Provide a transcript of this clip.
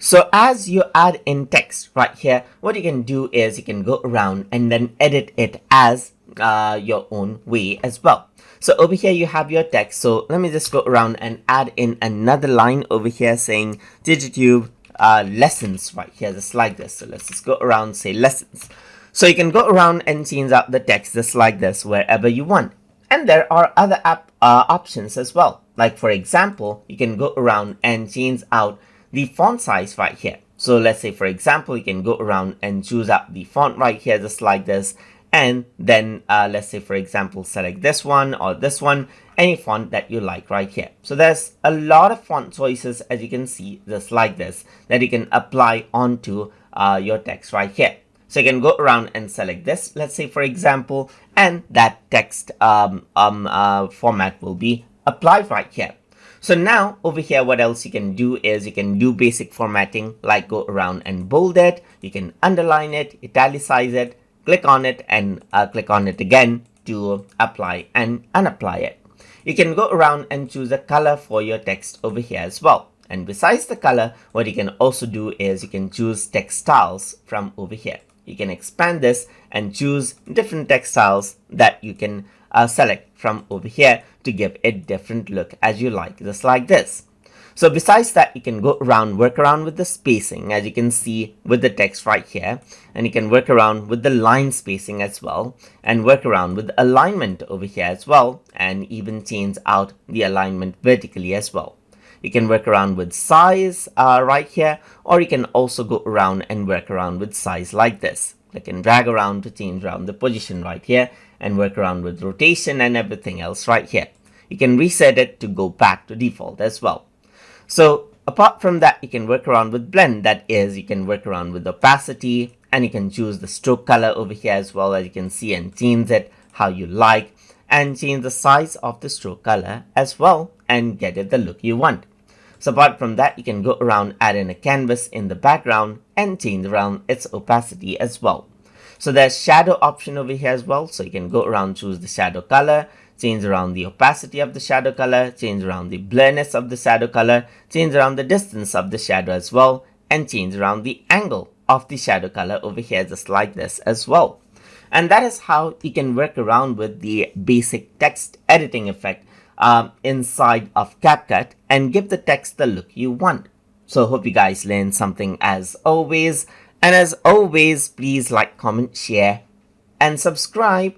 So as you add in text right here, what you can do is you can go around and then edit it as your own way as well. So over here you have your text. So let me just go around and add in another line over here saying DigiTube lessons right here, just like this. So let's just go around, say lessons. So you can go around and change out the text just like this wherever you want. And there are other options as well. Like for example, you can go around and change out the font size right here. So let's say for example, you can go around and choose out the font right here just like this. And then let's say for example, select this one or this one, any font that you like right here. So there's a lot of font choices, as you can see, just like this, that you can apply onto your text right here. So you can go around and select this, let's say for example, and that text format will be applied right here. So now over here, what else you can do is you can do basic formatting, like go around and bold it, you can underline it, italicize it, click on it and click on it again to apply and unapply it. You can go around and choose a color for your text over here as well. And besides the color, what you can also do is you can choose text styles from over here. You can expand this and choose different text styles that you can select from over here to give it different look as you like, just like this. So besides that, you can go around, work around with the spacing, as you can see with the text right here, and you can work around with the line spacing as well, and work around with alignment over here as well, and even change out the alignment vertically as well. You can work around with size right here, or you can also go around and work around with size like this. You can drag around to change around the position right here and work around with rotation and everything else right here. You can reset it to go back to default as well. So apart from that, you can work around with blend. That is, you can work around with opacity, and you can choose the stroke color over here as well, as you can see, and change it how you like, and change the size of the stroke color as well and get it the look you want. So apart from that, you can go around, add in a canvas in the background and change around its opacity as well. So there's shadow option over here as well. So you can go around, choose the shadow color, change around the opacity of the shadow color, change around the blurriness of the shadow color, change around the distance of the shadow as well, and change around the angle of the shadow color over here just like this as well. And that is how you can work around with the basic text editing effect inside of CapCut and give the text the look you want. So hope you guys learned something as always. And as always, please like, comment, share, and subscribe